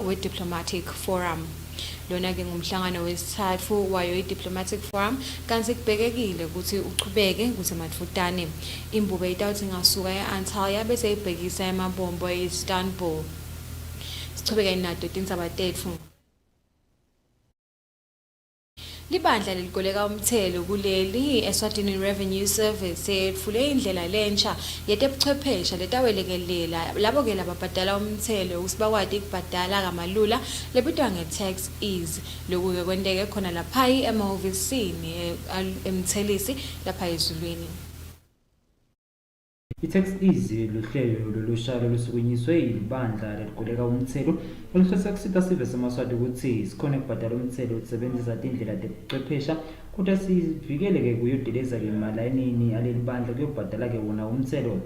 we-diplomatic forum. Lona-ke ngumhlangano wesithathu wayo i-diplomatic forum, kanti kubhekekile ukuthi uchubeke kuze madvutane. Imbube itawuthi ngasuka e-Antalya bese ibhekisa emabombo e-Istanbul. Sichubeke nato tindzaba tetfu. Libandla likoleka umthelo kuleli Eswatini Revenue Service yetfule indlela lensha yetebuchwephesha letawelekelela labo ke lababhadala umthelo ukuthi bakwati ukubhadala kamalula lebitwa nge-tax ease. Lokhu ke kwenteke khona lapha emahhovisini emthelisi lapha ezulwini. I-tax ease luhlelo lolusha olusukunyiswe ibandla likoleka umthelo oluhlose kusita sive semaswati ukuthi sikhona ukubhadala umthelo ukusebenzisa indlela tebuchwephesha kodwa sivikeleke kuyodeleza-ke emalayinini aleli bandla kuyobhadala-ke wona umthelo.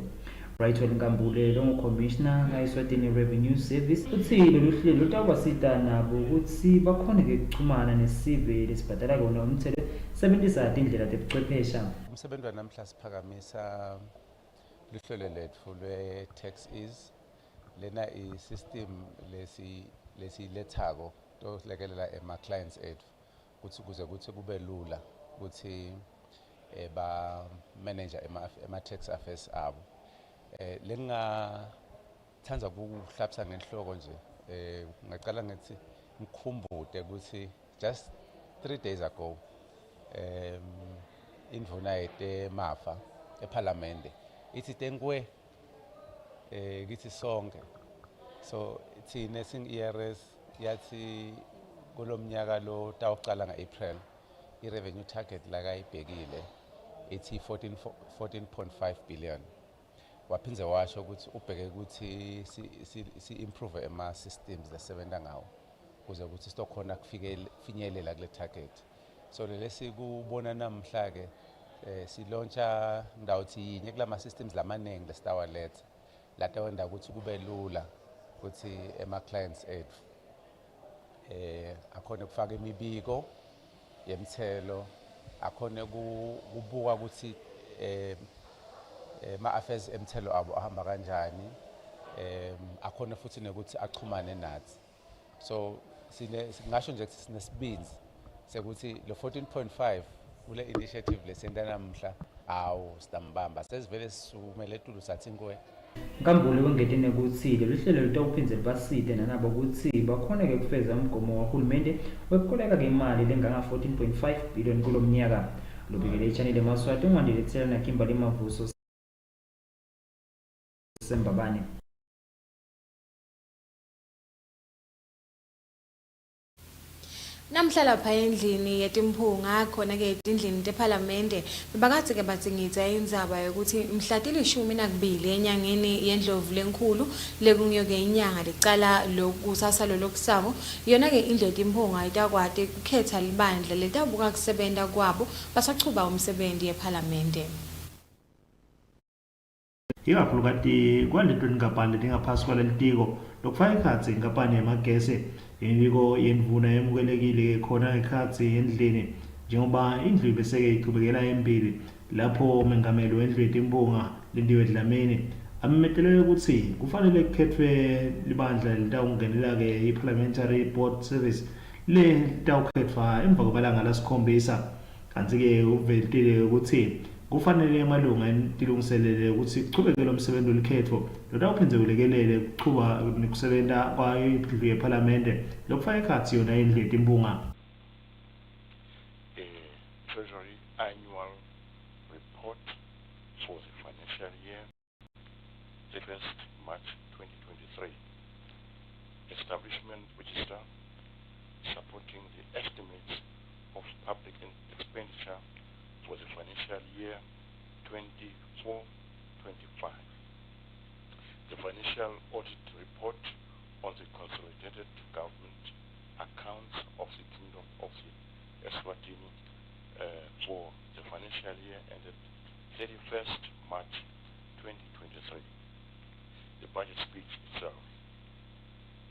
Brightwell Nkambule longu-commissioner ka-Eswatini Revenue Service uthi lolu hlelo lutawubasita nabo ukuthi bakhone-ke kuchumana nesive lesibhadala-ke wona umthelo sebenzisa indlela tebuchwephesha. Umsebenzi wanamhla siphakamisa luhlelo letfu lwe-tax ease. Lena i-system lesiyilethako tolekelela ema-clients ethu ukuthi kuze kuthi kube lula ukuthi ba-manager ema-tax affairs abo. Lengingathanda ukuhlabisa ngenhloko nje, ngaqala ngithi ngikhumbule ukuthi just 3 days ago indvuna yetemafa ePhalamende ithi tenkwe kithi sonke, so thina singi-ERS yathi kulomnyaka lo tawuqala nga-April i-revenue target lakayibhekile ithi 14.5 billion. Waphindze washo ukuthi ubheke ukuthi si-improve ema-systems lesebenza ngawo kuze ukuthi sitokhona kufinyelela kule target. So lesikubona namhla-ke silontsha ndawuthi yinye kulama systems lamanengi lesitawaletha latawenda ukuthi kube lula ukuthi ema-clients ethu akhone kufaka imibiko yemthelo, akhone kubuka ukuthi ma-affairs emthelo abo ahamba kanjani, akhone futhi nokuthi achumane nathi. So singasho nje ukuthi sinesibinzi sekuthi lo 14.5 kule initiative lesenta namhla awu sitambamba sesivele sisumele etulu sathi nkwe. Nkambule wengetene ukuthi lolu hlelo lutawuphindze libasite nanabo ukuthi bakhone-ke kufeza umgomo wahulumende wekukoleka-ke imali lenganga 14.5 billion kulo mnyaka. Lubikele i-Channel Yemaswati ungwandilethela nakimba lemavuso sembabane. Namhla lapha endlini yetimphunga khona-ke etindlini tePhalamende bebakade-ke batsingidza indzaba yokuthi mhla til-12 enyangeni yeNdlovu lenkhulu lekungiyo-ke inyanga licala kusasa lolokusako, yona-ke indlu yetimphunga itakwati kukhetsa libandla letabuka kusebenta kwabo basachuba umsebenzi yePhalamende. Ikakhulukati kwaleto tinkampani letingaphasi kwalelitiko lokufaka ikhatsi inkampani yemagesi imibiko yendvuna yemukelekile khona ikhatsi endlini njengoba indlu ibeseke ichubekela embili lapho umengameli wendlu yetimphunga Lindiwe Dlamini amemetele ukuthi kufanele kukhethwe libandla litawungenela-ke i-parliamentary board service le litawukhetfwa emva kwamalanga lasikhombisa. Kanti-ke uvelile ukuthi kufanele amalunga tilungiselele ukuthi kuchubekele umsebenzi welikhetho lotawuphindze kulekelele kuchuba nekusebenta kwayo indlu yePhalamende lokufaka ikhatsi yona indlu yetimphunga. Treasury annual report for the financial year 31st March 2023. Establishment register supporting the estimates of public expenditure for the financial year 24-25. The financial audit report on the consolidated government accounts of the Kingdom of the Eswatini for the financial year ended 31st March 2023. The budget speech itself.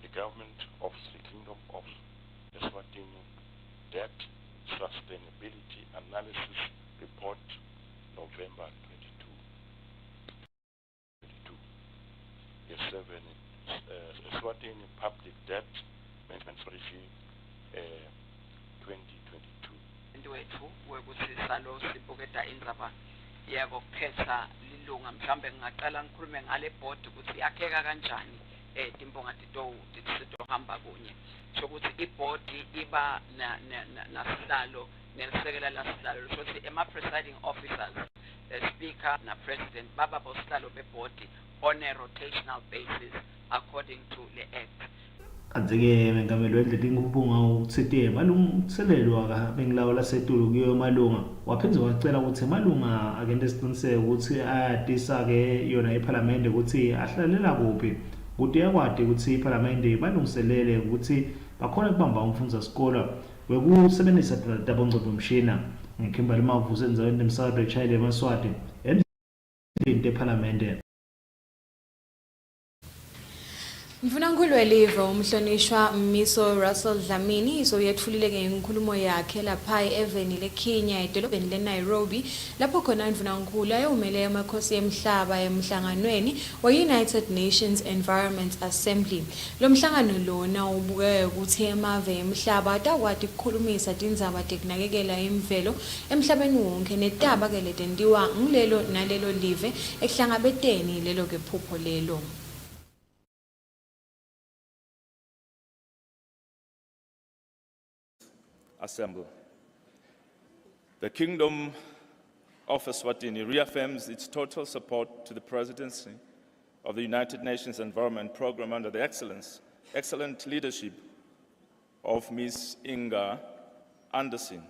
The government of the Kingdom of Eswatini Debt Sustainability Analysis Report, November 22. Eswatini Public Debt management policy 2022. Wethu wekuthi salo sibuketa indzaba yakukhetha lilunga mhlambe ngaqala ngikhulume ngale board ukuthi yakheka kanjani timbonga sitohamba kunye sokuthi iboard iba nasihlalo nelisekela lasihlalo sokuthi ema-presiding officers speaker na president baba bosihlalo beboard on a rotational basis according to the act. Kanti-ke mengameli wendlela ngikubunga ukuthi malungiselelwa kabengilawo lasetulu kuyo malunga waphinza wacela ukuthi malunga akente isiqiniseko ukuthi ayatisa-ke yona iphalamende ukuthi ahlalela kuphi ukuthi yakwadi ukuthi iphalamende balungiselele ukuthi bakhona kubamba umfundza sikolo wekusebenzisa tabongcebo mshina ngikhimbali mavuso enzaweni emsakadweni Channel Yemaswati endlini ephalamende. Mfunankulu welive umhlonishwa Mmiso Russell Dlamini isoyethulile ngenkulumo yakhe lapha eEveni leKenya edolobheni leNairobi lapho khona imfunankulu ayewumele amakhosi emhlaba emhlanganweni we-United Nations Environment Assembly. Lo mhlangano lona ubuke ukuthi amave emhlaba atakwati ukukhulumisa tindzaba tekunakekela imvelo emhlabeni wonke netaba ke letentiwa ngilelo nalelo live ekuhlangabeteni lelo ke phupho lelo. Assemble. The Kingdom of Eswatini reaffirms its total support to the presidency of the United Nations Environment Programme under the excellent leadership of Ms. Inga Anderson,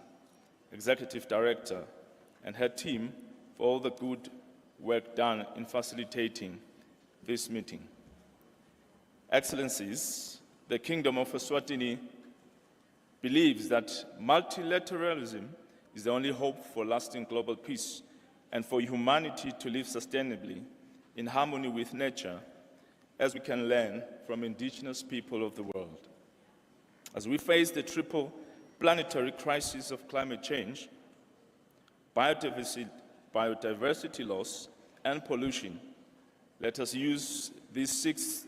Executive Director, and her team for all the good work done in facilitating this meeting. Excellencies, the Kingdom of Eswatini believes that multilateralism is the only hope for lasting global peace and for humanity to live sustainably in harmony with nature, as we can learn from indigenous people of the world. As we face the triple planetary crisis of climate change, biodiversity loss, and pollution, let us use this sixth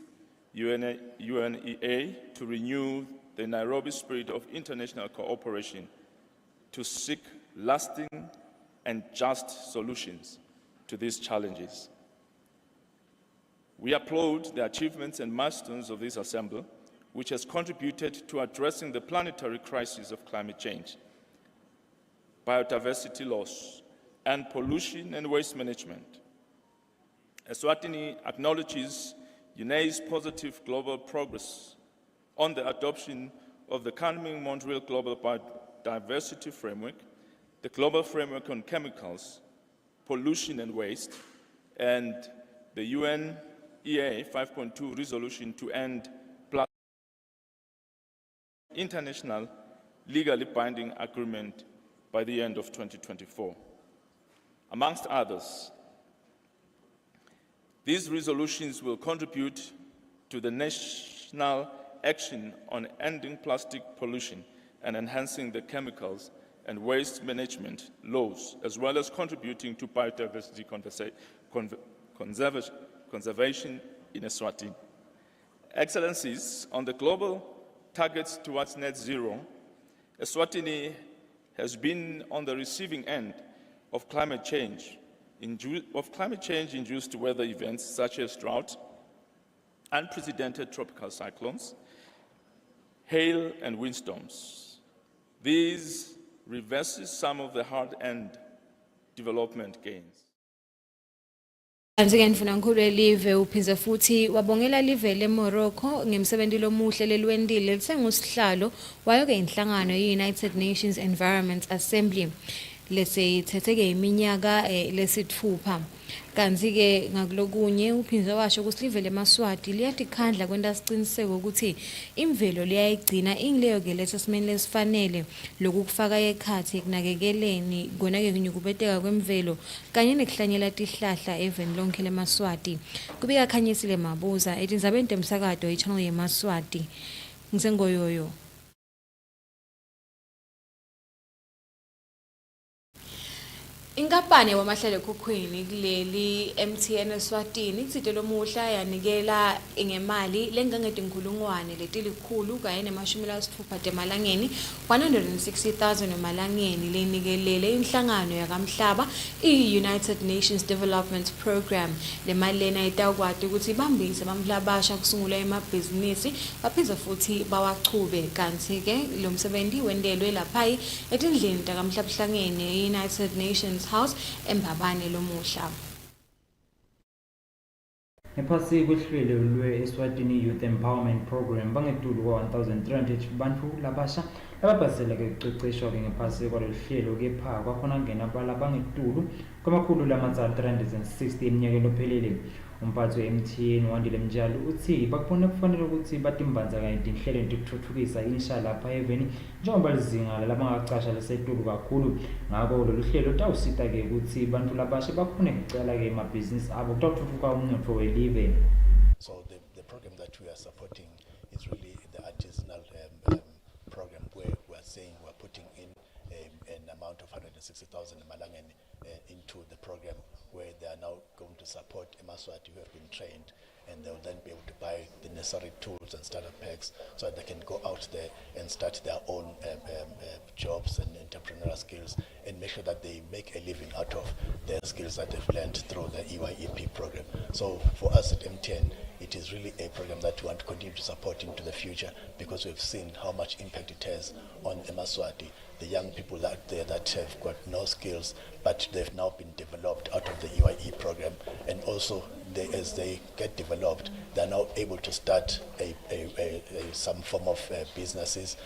UNEA to renew the Nairobi spirit of international cooperation to seek lasting and just solutions to these challenges. We applaud the achievements and milestones of this assembly, which has contributed to addressing the planetary crisis of climate change, biodiversity loss, and pollution and waste management. Eswatini acknowledges UNEA's positive global progress on the adoption of the coming Montreal Global Biodiversity Framework, the Global Framework on Chemicals, Pollution and Waste, and the UN EA 5.2 resolution to end plastic international legally binding agreement by the end of 2024. Amongst others, these resolutions will contribute to the national action on ending plastic pollution and enhancing the chemicals and waste management laws, as well as contributing to biodiversity conservation in Eswatini. Excellencies, on the global targets towards net zero, Eswatini has been on the receiving end of climate change-induced weather events such as drought, unprecedented tropical cyclones, hail and windstorms. These reverses some of the hard-earned development gains. Kanti-ke mfunankulu welive uphize futhi wabongela live leMorocco ngemsebenzi lomuhle leliwendile lisengusihlalo wayo-ke inhlangano ye-United Nations Environment Assembly leseyithetheke iminyaka lesithupha. Kanti-ke ngakulokunye uphinze washo ukuthi live leMaswati liyatikhandla kwenta siciniseko ukuthi imvelo liyayigcina ingileyo-ke leso simeni lesifanele lokufaka ekhathi ekunakekeleni kona-ke kunyukubeteka kwemvelo kanye nekuhlanyela tihlahla eveni lonke leMaswati. Kubika Khanyisile Mabuza etindzabeni temsakato iChannel Yemaswati. Ngisengoyoyo. Inkampani yabamahlelekhukhwini kuleli MTN Eswatini kusite lomuhla yanikela ngemali lengangetinkulungwane letilikhulu kanye nemashumi lasitfupha emalangeni 160,000 emalangeni lenikelele inhlangano yakamhlaba i-United Nations Development Program. Le mali lena itawukwati ukuthi ibambise abantu labasha kusungula emabhizinisi baphinde futhi bawachube. Kanti-ke lo msebenzi wendelwe lapha etindlini takamhlabuhlangene i-United Nations House embabane lomuhla. Ngephasi kwehlelo lwe-Eswatini Youth Empowerment Program bangetulu kwa-1,300 bantu labasha lababhazeleke ukuqeqeshwa-ke ngephasi kwalolu hlelo kepha kwakhona ngena abala bangetulu kwamakhulu lamatsala 360 eminyakeni ophelele. Umphathi we-MTN Wandile Mjalo uthi bakubona kufanele ukuthi batimbanza kanye tinhlelo zokuthuthukisa insha lapha eveni njengoba lizinga labangacasha lisetulu kakhulu. Ngakho lolu hlelo tawusita-ke ukuthi bantu labasha bakhone kucala-ke emabhizinisi abo kutawuthuthuka umnotho welive. So the program that we are supporting is really the artisanal program where we are saying we are putting in an amount of 160,000 Malagan into the program, where they are now going to support Yemaswati who have been trained, and they will then be able to buy the necessary tools and startup packs so that they can go out there and start their own jobs and entrepreneurial skills, and make sure that they make a living out of their skills that they've learned through the EYEP program. So for us at M10, it is really a program that we want to continue to support into the future, because we've seen how much impact it has on Yemaswati, the young people out there that have got no skills, but they've now been developed out of the EYE program, and also as they get developed, they're now able to start some form of businesses,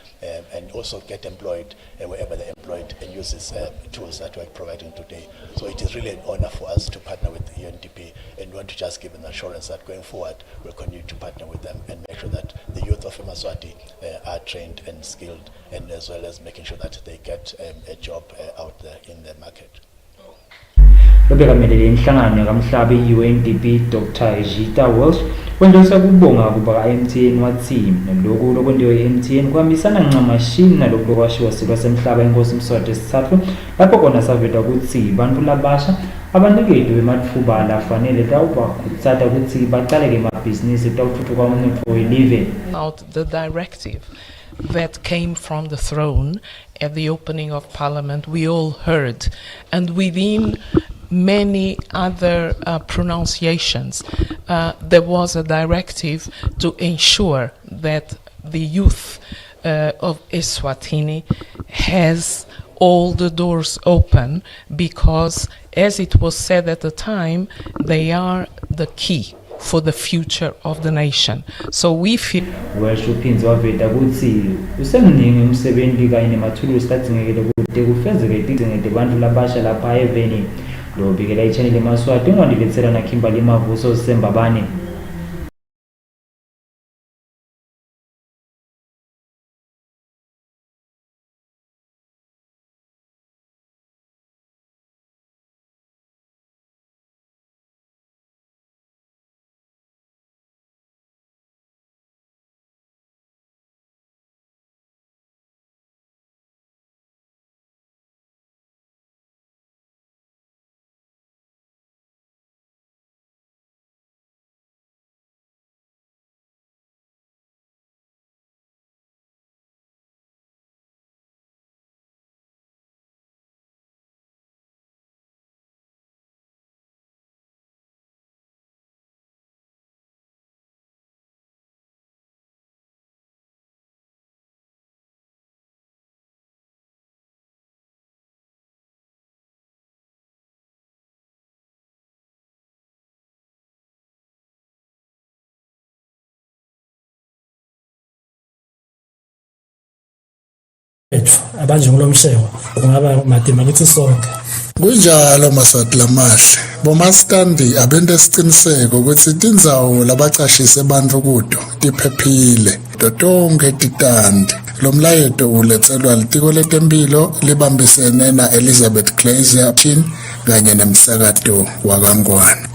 and also get employed wherever they're employed, and use these tools that we're providing today. So it is really an honor for us to partner with the UNDP, and we want to just give an assurance that going forward we'll continue to partner with them and make sure that the youth of Yemaswati are trained and skilled, and as well as making sure that they get a job out there in the market. Lobekamele inhlangano yakamhlaba i-UNDP Dr. Jita Welsh wendlisa kubonga kuba MTN wathi lokhu lokwendiwe MTN kuhambisana ncamashini nalokhu lokwashiwa silwa semhlaba inkosi Mswati sithathu lapho kona saveta ukuthi bantu labasha abanikeli bematfuba lafanele tawubakhuthaza ukuthi baqaleke emabhizinisi tawuthuthuka umnotho welive. Out the directive that came from the throne at the opening of Parliament, we all heard, and within many other pronunciations, there was a directive to ensure that the youth of Eswatini has all the doors open, because, as it was said at the time, they are the key for the future of the nation. So we feel Washupinzi waveta kuti usemningi umsebenzi kanye nemathuluzi tadzingekile kuti kufezeke izingede bantu labasha lapha eveni. Lo bikela iChannel Yemaswati ungandiletsela na Kimberly Mavuso Sembabane. Abanje ngolomshengo kungaba madima kithi sonke. Kunjalo Maswati lamahle bomastandi abente siciniseko ukuthi tindzawo labacashise bantfu kuto tiphephile tonke titandi. Lo mlayeto uletselwa litiko letemphilo libambisene na Elizabeth Glaser kanye nemsakato wakangwane.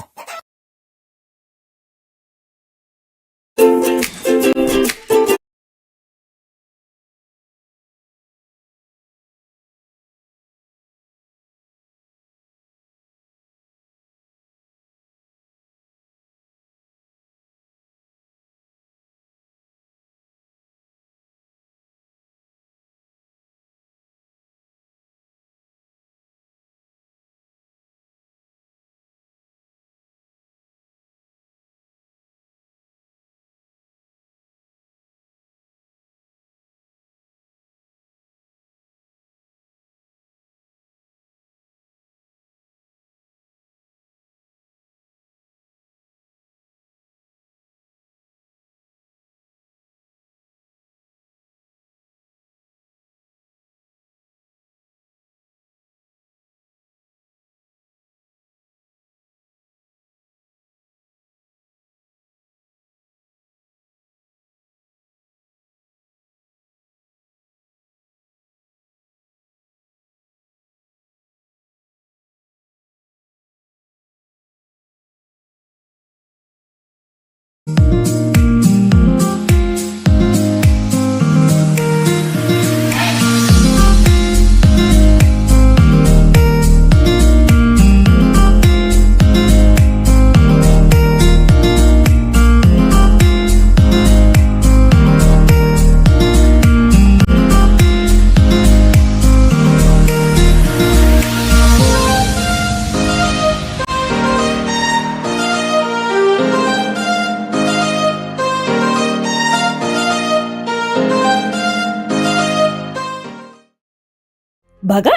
Baka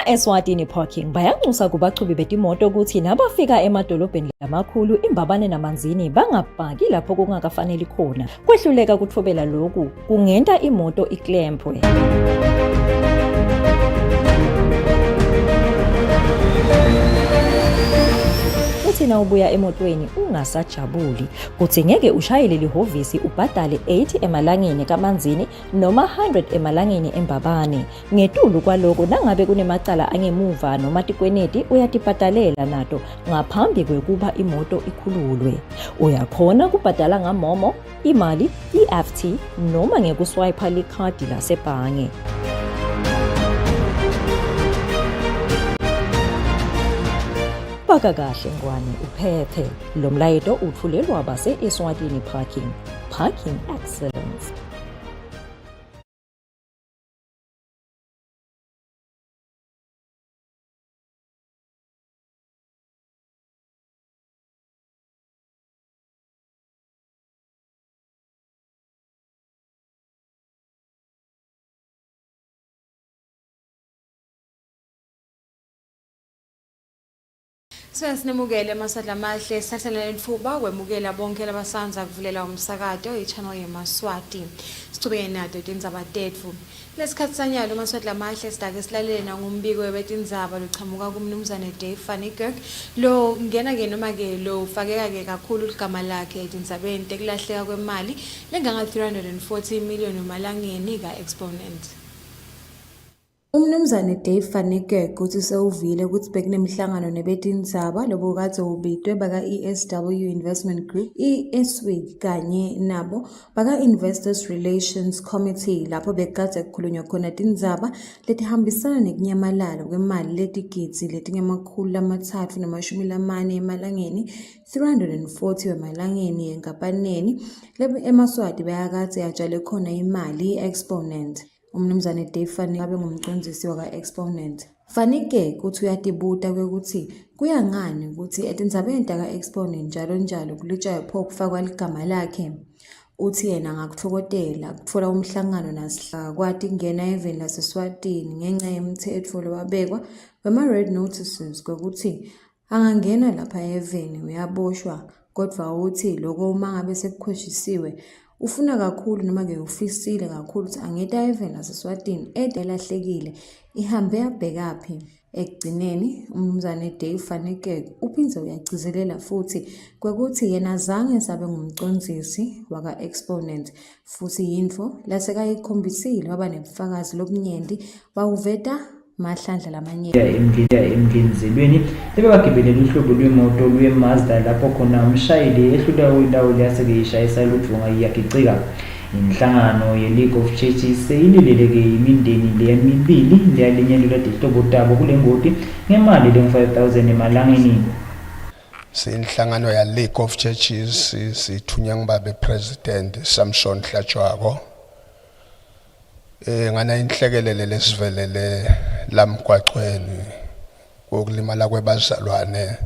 Eswatini parking bayanxusa kubaqhubi betimoto ukuthi nabafika emadolobheni lamakhulu imbabane namanzini bangapaki lapho kungakafanele khona. Kwehluleka kuthobela lokhu kungenta imoto iklempwe. Uthina ubuya emotweni ungasajabuli kuthi ngeke ushayele lihovisi ubhadale 80 emalangeni kamanzini noma 100 emalangeni embabane. Ngetulu kwaloko nangabe kunemacala angemuva noma tikweneti uyatibhadalela nato ngaphambi kwekuba imoto ikhululwe. Uyakhona kubhadala ngamomo, imali, EFT noma ngekuswipe likhadi lasebhange. Paka kahle ngwane uphephe. Lo mlayeto uthulelwa base Eswatini parking. Parking excellence. Sinemukele Maswati amahle sithathelele ithuba kwemukela bonke labasanza kuvulela umsakato iChannel Yemaswati. Sichubeke nato Tindzaba tetfu. Lesikhathi sanyalo Maswati amahle sidake silalele nangumbiko webetindzaba lochamuka kumnumzane Dave Fanike lo ngena ke noma ke lo fakeka ke kakhulu igama lakhe etindzabeni tekulahleka kwemali lenganga 340 million emalangeni ka exponent. Umnumzane Dave Fanike kuthi sewuvile ukuthi bekunemhlangano nebetindzaba lobo kade ubitwe baka ESW Investment Group Eswatini kanye nabo baka Investors Relations Committee lapho bekade kukhulunywa khona tindzaba letihambisana nekunyamalala kwemali letigidzi letingemakhulu lamatsatfu namashumi lamane emalangeni 340 emalangeni yenkapaneni lebe eMaswati bayakade yatshale khona imali exponent. Umnumzane Dave Fanike abe ngumcondzisi waka Exponent. Fanike kuthi uyatibuta kwekuthi kuyangani ukuthi etindzabeni taka Exponent njalo kulutshwa pho kufakwa ligama lakhe. Uthi yena ngakuthokotela kutfola umhlangano nasihlaka kwati ngena eveni laseSwatini ngenxa yemthetho lowabekwa wema red notices kwekuthi angangena lapha eveni uyaboshwa kodwa uthi lokho uma ngabe sekukhweshisiwe ufuna kakhulu noma ke ufisile kakhulu ukuthi angeta eveni laseSwatini edelahlekile ihambe yabhekaphi. Ekugcineni umnumzane Dave Fanike uphindze uyagcizelela futhi kwekuthi yena zange sabe ngumcondzisi waka Exponent futhi yinfo lasekayikhombisile waba nebufakazi lobunyenti wawuveta mahlandla lamanye emgenzilweni lebekagibelele uhlobo lwemoto lweMazda lapho khona umshayeli ehlula indawo leyasebeyishayisa lutfunga iyagicika. Inhlangano ye-League of Churches seyilileleke imindeni leyamibili leyalinyelelwa dihlobo tabo kule ngoti ngemali le-5,000 emalangeni. Sinhlangano ya League of Churches sithunywa ngibaba president Samson Hlatshwako. Ngana inhlekelele lesivelele lamgwaqweni kokulimala kwebazalwane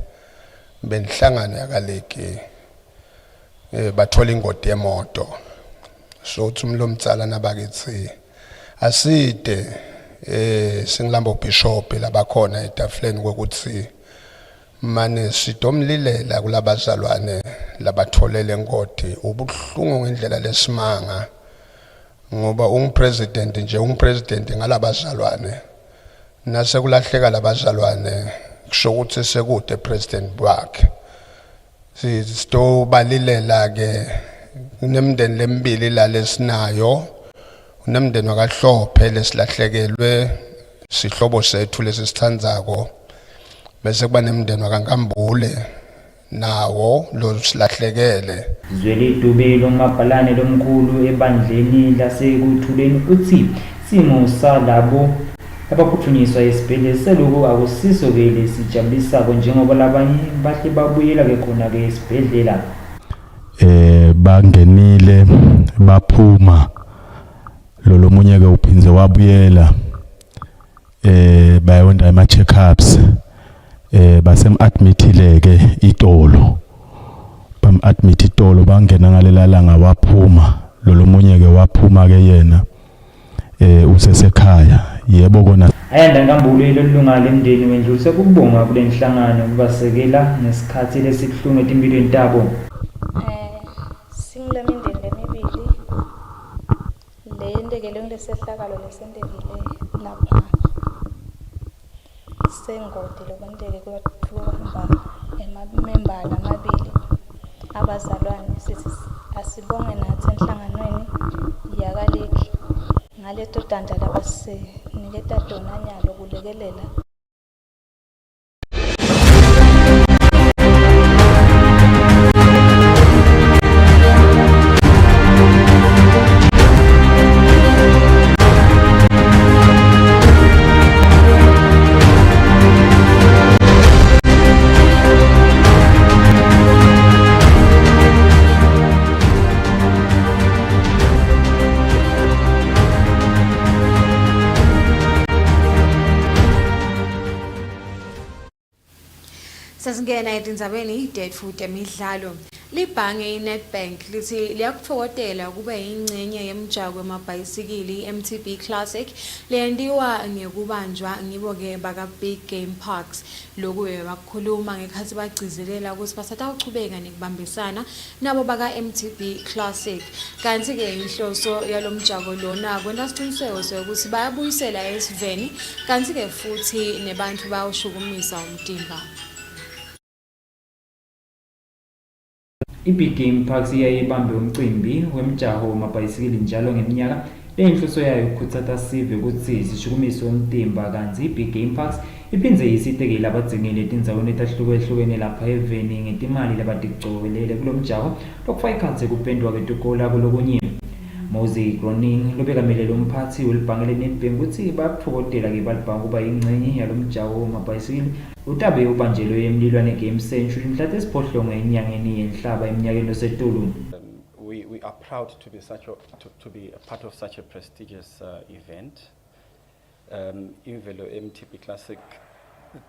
benhlangano yakaleki bathola ingoti yemoto. So umlomtsala nabakithi aside singilamba ubishop labakhona etafuleni kokuthi mane sidomlilela kulabazalwane labatholele ingoti ubuhlungu ngendlela lesimanga ngoba ungupresident nje ungupresident ngalabazalwane nase kulahleka labazalwane kusho ukuthi sekude president wakhe sitobalilela ke kunemndeni lembili la lesinayo unemndeni wakaHlophe lesilahlekelwe sihlobo sethu lesithandzako bese kuba nemndeni wakaNkambule nawo lo silahlekele. Zweli Dube lomabhalane lomkhulu ebandleni lasekuthuleni uthi simo salabo abaphuthunyiswa esibhedlela seloku akusiso ke lesijabulisako njengoba labanye bahle babuyela ke khona ke esibhedlela. Bangenile baphuma lo munye ke uphinze wabuyela bayonda ama check-ups basem admitile ke itolo bam admit itolo bangena ngalela langa waphuma lo munye ke waphuma ke yena usesekhaya yebo kona ayanda ngambulelo ilunga lemndeni wendlulise ukubonga kule nhlangano kubasekela nesikhathi lesibhlungu etimpilweni tabo. Singule mindeni lemibili leyendekele ngilesehlakalo lesendekile lapha sengodi lokwendeke kuhamba emamembala amabili abazalwane sithi asibonge nathi enhlanganweni yakaleki ngaleto danda labasiniketa dona nyalo kulekelela. Sasingena etindzabeni tetfuthi emidlalo. Libhange iNetbank lithi liyakutfokotela kuba yingcenye yemjako wemabhayisikili MTB Classic leyendiwa ngekubanjwa ngibo-ke baka Big Game Parks. Loku bakukhuluma ngekhathi bagcizelela ukuthi basatawuchubeka nekubambisana nabo baka MTB Classic. Kanti-ke inhloso yalomjako lona kwenta isiqiniseko sokuthi bayabuyisela esiveni kanti-ke futhi nebantu bayawushukumisa umtimba. Big Game Parks iyayibambe umcimbi wemjaho wamabhayisikili njalo ngeminyaka lenhloso yayo ukukhuthaza sive ukuthi sishukumise umtimba kanti Big Game Parks iphindze isitekela abadzingeni etindzaweni etahlukahlukene lapha eveni ngetimali labatigcokelele kulomjaho lokufaka ikhatsi kupendwa kwetukola kulokunye. Moses Groning lobekamele lomphathi welibhange leNetbank ukuthi bayakutfokotela ke balibhange kuba yingcenye yalomjaho wamabhayisikili utabe ubanjelwe emlilwane Game Century mhla tesiphohlongo enyangeni yenhlaba eminyakeni osetulu. We are proud to be a part of such a prestigious event. Imvelo MTB Classic,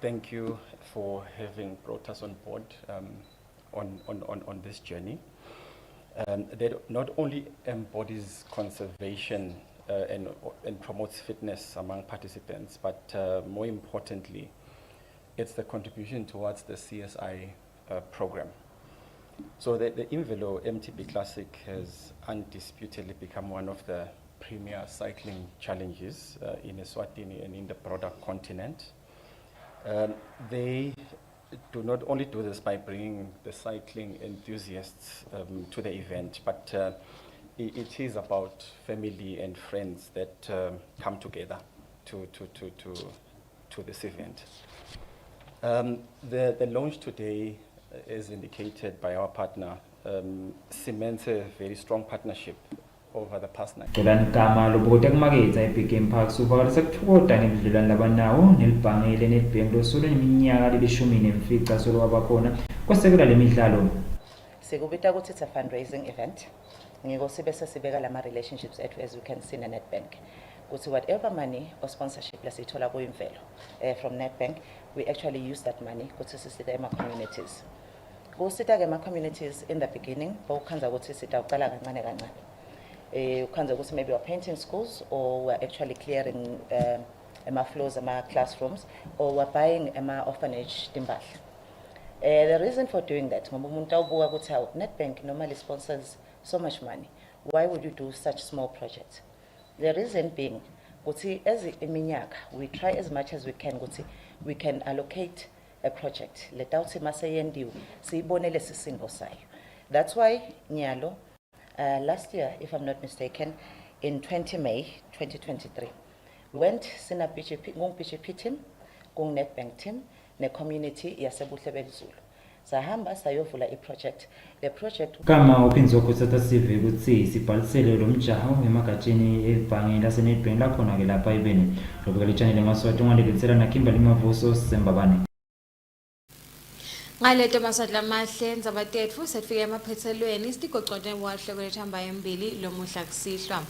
thank you for having brought us on board on this journey. That not only embodies conservation and promotes fitness among participants, but more importantly, it's the contribution towards the CSI program. So the Imvelo MTB Classic has undisputedly become one of the premier cycling challenges in Eswatini and in the broader continent. They do not only do this by bringing the cycling enthusiasts to the event, but it is about family and friends that come together to this event. The launch today, as indicated by our partner, cements a very strong partnership over the past 9 years. Kama lobukote kumaketha Big Game Parks uvakalisa kuthokota ngebudlelwane labanawo nelibhange leNetbank losolo neminyaka lelishumi nemfica solo wabakhona kwasekela lemidlalo. Sikubita ukuthi it's a fundraising event. Ngiko sibe sesibeka lama relationships ethu as we can see in Netbank. Ukuthi whatever money or sponsorship lesithola kuImvelo from Netbank, we actually use that money ukuthi sisita ema communities. Kusita ke ema communities in the beginning, bawukhanza ukuthi sita uqala kancane kancane. Ukhanza ukuthi maybe we're painting schools or we're actually clearing floors, classrooms, or we're buying orphanage timbal. The reason for doing that, Netbank normally sponsors so much money. Why would you do such small projects? The reason being, as we try as much as we can allocate a project. That's why Nyalo, last year, if I'm not mistaken, in 20 May 2023, we went sina PGP team, Netbank team, ne community yasebuhle belizulu. sahamba sayovula iproject le project kama uphinzwa kusatha sive ukuthi sibhalisele lo mjaho emagatsheni ebhange laseNedbank lakhona ke lapha ibeni lokho le channel Yemaswati ungandiditsela na Kimberly Mavuso Sembabane. Ngaleto maswati lamahle Tindzaba tetfu sefike emaphethelweni isigoconde wahle kwelethamba embili lo muhla kusihlwa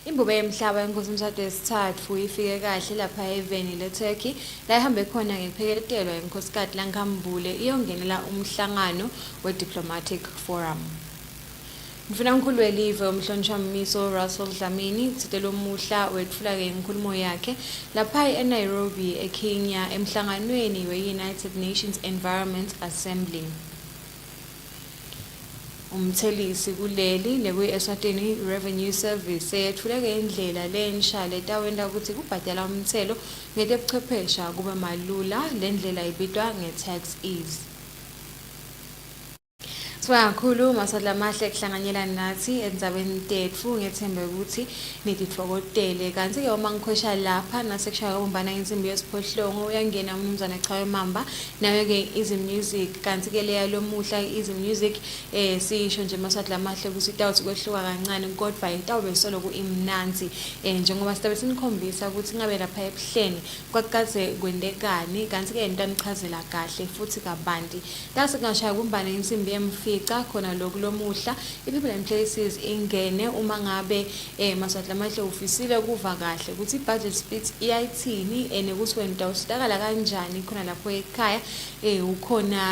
imbube yemhlaba yenkosi umshado wesithathu ifike kahle lapha eveni leTurkey la ihambe khona ngekupheketelwa inkosikazi laNkambule iyongenela umhlangano we-diplomatic forum. Mfuna mkhulu welive umhlonishwa mmiso Russell Dlamini tsitelo muhla wetfula ke inkulumo yakhe lapha eNairobi eKenya emhlanganweni we-United Nations Environment Assembly. Umthelisi kuleli nekwi-Eswatini Revenue Service yethule ke indlela lensha letawenda ukuthi kubhadala umthelo ngetebuchwephesha kube malula lendlela ibitwa nge-tax ease. Swakhulu maswati lamahle kuhlanganyela nathi endzabeni tetfu ngethembe ukuthi nititfokotele kanti ke uma ngikhwesha lapha nasekushaya umbana insimbi yesiphohlongo uyangena umnumzana Chawe Mamba nayo ke Easy Music kanti ke leya lomuhla Easy Music sisho nje maswati lamahle ukuthi itawuthi kwehluka kancane kodwa itawube solo ku imnanzi njengoba sitabe sinikhombisa ukuthi ngabe lapha ebuhleni kwakaze kwendekani kanti ke into anichazela kahle futhi kabanti tase kungashaya umbana insimbi yemfi khona lokulomuhla iPeople and Places ingene uma ngabe maswati lamahle ufisile kuva kahle ukuthi budget split iyayithini ukuthi wena utawusitakala kanjani khona lapho ekhaya ukhona